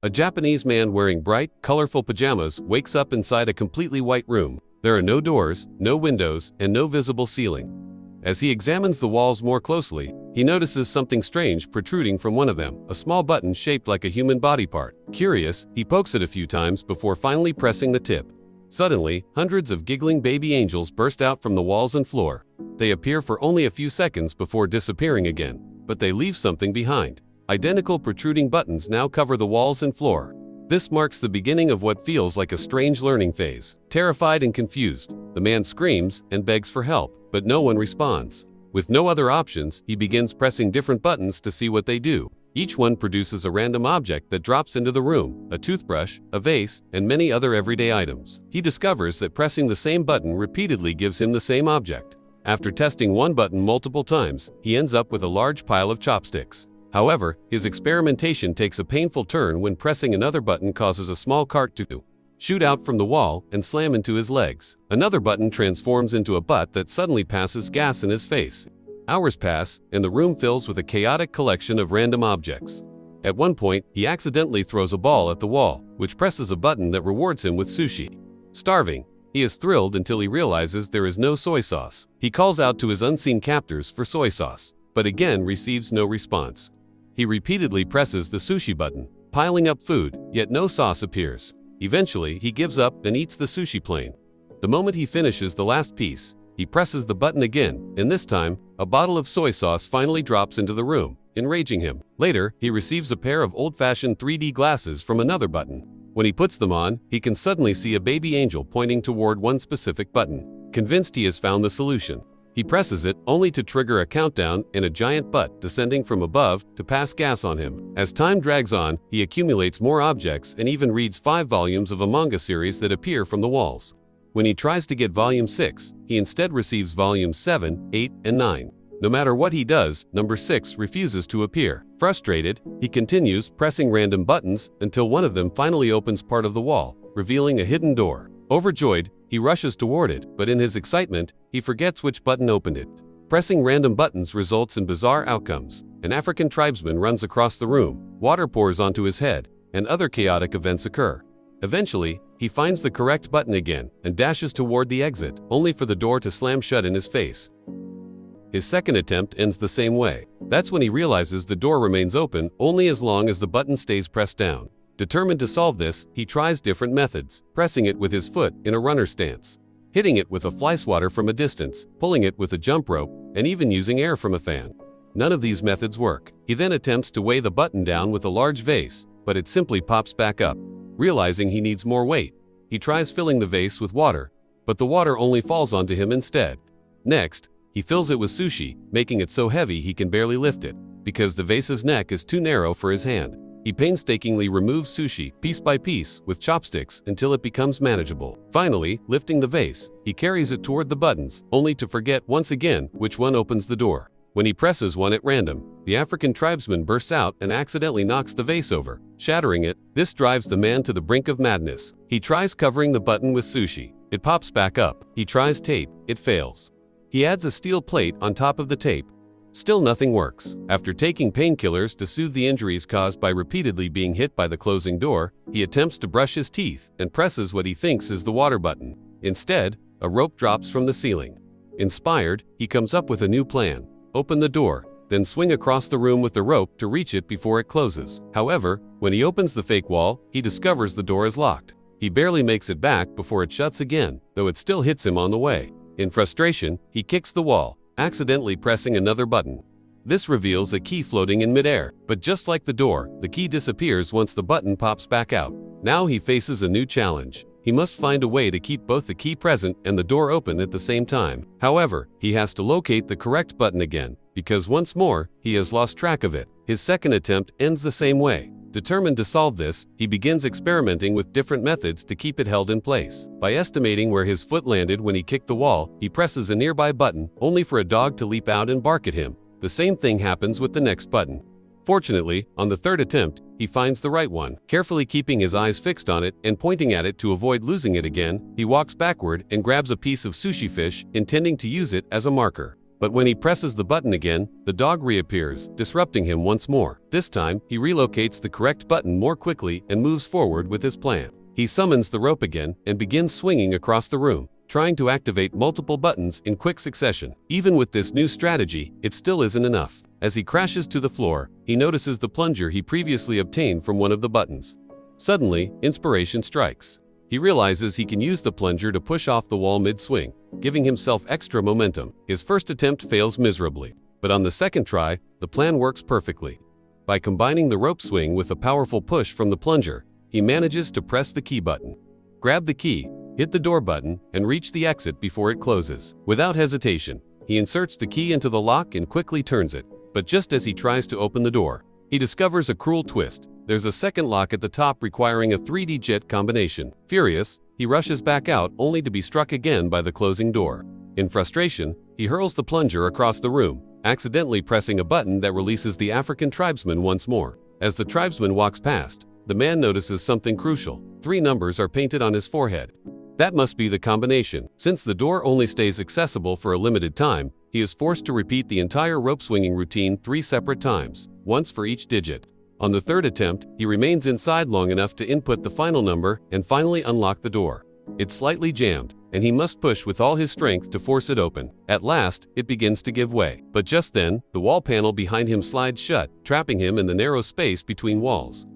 A Japanese man wearing bright, colorful pajamas wakes up inside a completely white room. There are no doors, no windows, and no visible ceiling. As he examines the walls more closely, he notices something strange protruding from one of them, a small button shaped like a human body part. Curious, he pokes it a few times before finally pressing the tip. Suddenly, hundreds of giggling baby angels burst out from the walls and floor. They appear for only a few seconds before disappearing again, but they leave something behind. Identical protruding buttons now cover the walls and floor. This marks the beginning of what feels like a strange learning phase. Terrified and confused, the man screams and begs for help, but no one responds. With no other options, he begins pressing different buttons to see what they do. Each one produces a random object that drops into the room: a toothbrush, a vase, and many other everyday items. He discovers that pressing the same button repeatedly gives him the same object. After testing one button multiple times, he ends up with a large pile of chopsticks. However, his experimentation takes a painful turn when pressing another button causes a small cart to shoot out from the wall and slam into his legs. Another button transforms into a butt that suddenly passes gas in his face. Hours pass, and the room fills with a chaotic collection of random objects. At one point, he accidentally throws a ball at the wall, which presses a button that rewards him with sushi. Starving, he is thrilled until he realizes there is no soy sauce. He calls out to his unseen captors for soy sauce, but again receives no response. He repeatedly presses the sushi button, piling up food, yet no sauce appears. Eventually, he gives up and eats the sushi plain. The moment he finishes the last piece, he presses the button again, and this time, a bottle of soy sauce finally drops into the room, enraging him. Later, he receives a pair of old-fashioned 3D glasses from another button. When he puts them on, he can suddenly see a baby angel pointing toward one specific button. Convinced he has found the solution, he presses it, only to trigger a countdown and a giant butt descending from above to pass gas on him. As time drags on, he accumulates more objects and even reads 5 volumes of a manga series that appear from the walls. When he tries to get volume 6, he instead receives volumes 7, 8, and 9. No matter what he does, number 6 refuses to appear. Frustrated, he continues pressing random buttons until one of them finally opens part of the wall, revealing a hidden door. Overjoyed, he rushes toward it, but in his excitement, he forgets which button opened it. Pressing random buttons results in bizarre outcomes. An African tribesman runs across the room, water pours onto his head, and other chaotic events occur. Eventually, he finds the correct button again and dashes toward the exit, only for the door to slam shut in his face. His second attempt ends the same way. That's when he realizes the door remains open only as long as the button stays pressed down. Determined to solve this, he tries different methods, pressing it with his foot in a runner stance, hitting it with a fly swatter from a distance, pulling it with a jump rope, and even using air from a fan. None of these methods work. He then attempts to weigh the button down with a large vase, but it simply pops back up. Realizing he needs more weight, he tries filling the vase with water, but the water only falls onto him instead. Next, he fills it with sushi, making it so heavy he can barely lift it, because the vase's neck is too narrow for his hand. He painstakingly removes sushi, piece by piece, with chopsticks until it becomes manageable. Finally, lifting the vase, he carries it toward the buttons, only to forget once again which one opens the door. When he presses one at random, the African tribesman bursts out and accidentally knocks the vase over, shattering it. This drives the man to the brink of madness. He tries covering the button with sushi. It pops back up. He tries tape. It fails. He adds a steel plate on top of the tape. Still nothing works. After taking painkillers to soothe the injuries caused by repeatedly being hit by the closing door, he attempts to brush his teeth and presses what he thinks is the water button. Instead, a rope drops from the ceiling. Inspired, he comes up with a new plan. Open the door, then swing across the room with the rope to reach it before it closes. However, when he opens the fake wall, he discovers the door is locked. He barely makes it back before it shuts again, though it still hits him on the way. In frustration, he kicks the wall, accidentally pressing another button. This reveals a key floating in midair, but just like the door, the key disappears once the button pops back out. Now he faces a new challenge. He must find a way to keep both the key present and the door open at the same time. However, he has to locate the correct button again, because once more, he has lost track of it. His second attempt ends the same way. Determined to solve this, he begins experimenting with different methods to keep it held in place. By estimating where his foot landed when he kicked the wall, he presses a nearby button, only for a dog to leap out and bark at him. The same thing happens with the next button. Fortunately, on the third attempt, he finds the right one. Carefully keeping his eyes fixed on it and pointing at it to avoid losing it again, he walks backward and grabs a piece of sushi fish, intending to use it as a marker. But when he presses the button again, the dog reappears, disrupting him once more. This time, he relocates the correct button more quickly and moves forward with his plan. He summons the rope again and begins swinging across the room, trying to activate multiple buttons in quick succession. Even with this new strategy, it still isn't enough. As he crashes to the floor, he notices the plunger he previously obtained from one of the buttons. Suddenly, inspiration strikes. He realizes he can use the plunger to push off the wall mid-swing, giving himself extra momentum. His first attempt fails miserably, but on the second try, the plan works perfectly. By combining the rope swing with a powerful push from the plunger, he manages to press the key button. Grab the key, hit the door button, and reach the exit before it closes. Without hesitation, he inserts the key into the lock and quickly turns it. But just as he tries to open the door, he discovers a cruel twist. There's a second lock at the top requiring a 3D jet combination. Furious, he rushes back out only to be struck again by the closing door. In frustration, he hurls the plunger across the room, accidentally pressing a button that releases the African tribesman once more. As the tribesman walks past, the man notices something crucial. 3 numbers are painted on his forehead. That must be the combination. Since the door only stays accessible for a limited time, he is forced to repeat the entire rope swinging routine 3 separate times, once for each digit. On the third attempt, he remains inside long enough to input the final number and finally unlock the door. It's slightly jammed, and he must push with all his strength to force it open. At last, it begins to give way. But just then, the wall panel behind him slides shut, trapping him in the narrow space between walls.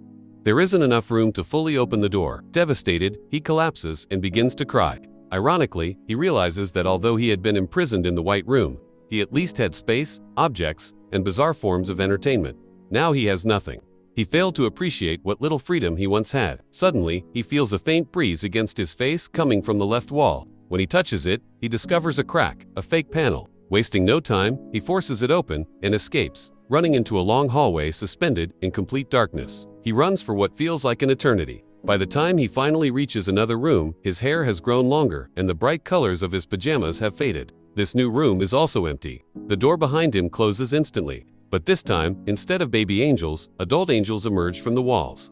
There isn't enough room to fully open the door. Devastated, he collapses and begins to cry. Ironically, he realizes that although he had been imprisoned in the White Room, he at least had space, objects, and bizarre forms of entertainment. Now he has nothing. He failed to appreciate what little freedom he once had. Suddenly, he feels a faint breeze against his face coming from the left wall. When he touches it, he discovers a crack, a fake panel. Wasting no time, he forces it open and escapes, running into a long hallway suspended in complete darkness. He runs for what feels like an eternity. By the time he finally reaches another room, his hair has grown longer and the bright colors of his pajamas have faded. This new room is also empty. The door behind him closes instantly. But this time, instead of baby angels, adult angels emerge from the walls.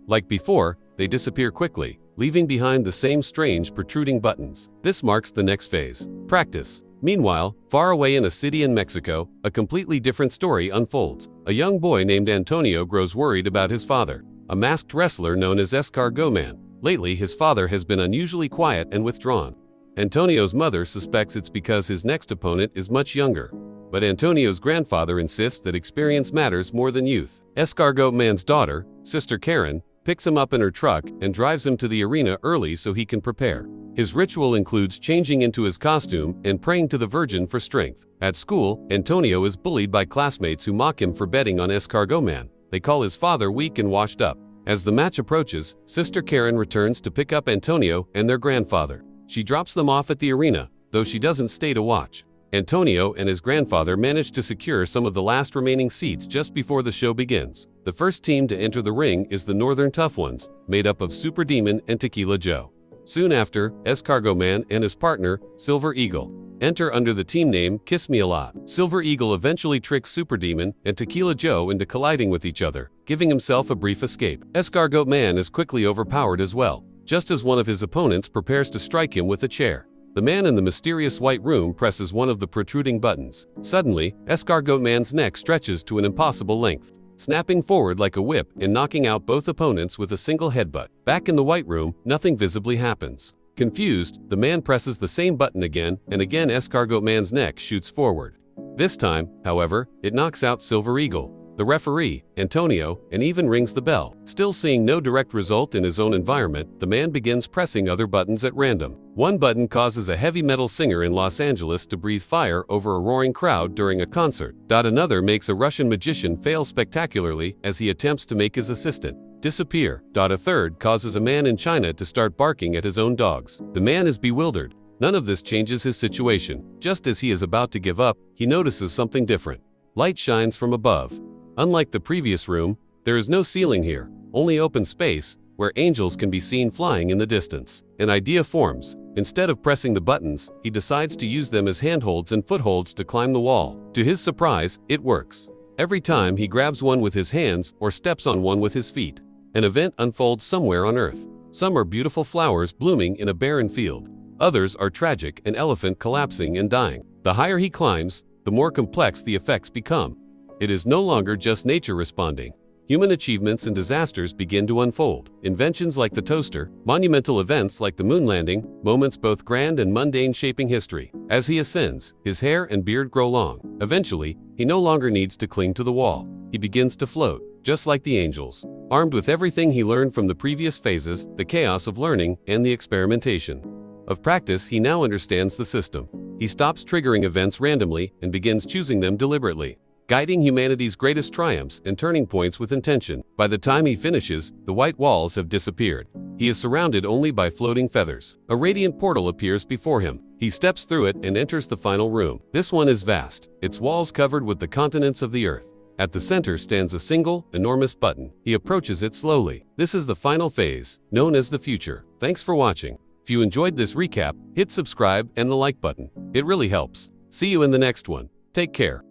Like before, they disappear quickly, leaving behind the same strange protruding buttons. This marks the next phase: practice. Meanwhile, far away in a city in Mexico, a completely different story unfolds. A young boy named Antonio grows worried about his father, a masked wrestler known as Escargot Man. Lately, his father has been unusually quiet and withdrawn. Antonio's mother suspects it's because his next opponent is much younger. But Antonio's grandfather insists that experience matters more than youth. Escargot Man's daughter, Sister Karen, picks him up in her truck and drives him to the arena early so he can prepare. His ritual includes changing into his costume and praying to the Virgin for strength. At school, Antonio is bullied by classmates who mock him for betting on Escargot Man. They call his father weak and washed up. As the match approaches, Sister Karen returns to pick up Antonio and their grandfather. She drops them off at the arena, though she doesn't stay to watch. Antonio and his grandfather manage to secure some of the last remaining seats just before the show begins. The first team to enter the ring is the Northern Tough Ones, made up of Super Demon and Tequila Joe. Soon after, Escargot Man and his partner, Silver Eagle, enter under the team name Kiss Me A Lot. Silver Eagle eventually tricks Super Demon and Tequila Joe into colliding with each other, giving himself a brief escape. Escargot Man is quickly overpowered as well, just as one of his opponents prepares to strike him with a chair. The man in the mysterious white room presses one of the protruding buttons. Suddenly, Escargot Man's neck stretches to an impossible length, snapping forward like a whip and knocking out both opponents with a single headbutt. Back in the white room, nothing visibly happens. Confused, the man presses the same button again, and again Escargot Man's neck shoots forward. This time, however, it knocks out Silver Eagle, the referee, Antonio, and even rings the bell. Still seeing no direct result in his own environment, the man begins pressing other buttons at random. One button causes a heavy metal singer in Los Angeles to breathe fire over a roaring crowd during a concert. Another makes a Russian magician fail spectacularly as he attempts to make his assistant disappear. A third causes a man in China to start barking at his own dogs. The man is bewildered. None of this changes his situation. Just as he is about to give up, he notices something different. Light shines from above. Unlike the previous room, there is no ceiling here, only open space, where angels can be seen flying in the distance. An idea forms. Instead of pressing the buttons, he decides to use them as handholds and footholds to climb the wall. To his surprise, it works. Every time he grabs one with his hands or steps on one with his feet, an event unfolds somewhere on Earth. Some are beautiful flowers blooming in a barren field. Others are tragic, an elephant collapsing and dying. The higher he climbs, the more complex the effects become. It is no longer just nature responding. Human achievements and disasters begin to unfold. Inventions like the toaster, monumental events like the moon landing, moments both grand and mundane shaping history. As he ascends, his hair and beard grow long. Eventually, he no longer needs to cling to the wall. He begins to float, just like the angels. Armed with everything he learned from the previous phases, the chaos of learning, and the experimentation of practice, he now understands the system. He stops triggering events randomly and begins choosing them deliberately, guiding humanity's greatest triumphs and turning points with intention. By the time he finishes, the white walls have disappeared. He is surrounded only by floating feathers. A radiant portal appears before him. He steps through it and enters the final room. This one is vast, its walls covered with the continents of the earth. At the center stands a single, enormous button. He approaches it slowly. This is the final phase, known as the future. Thanks for watching. If you enjoyed this recap, hit subscribe and the like button. It really helps. See you in the next one. Take care.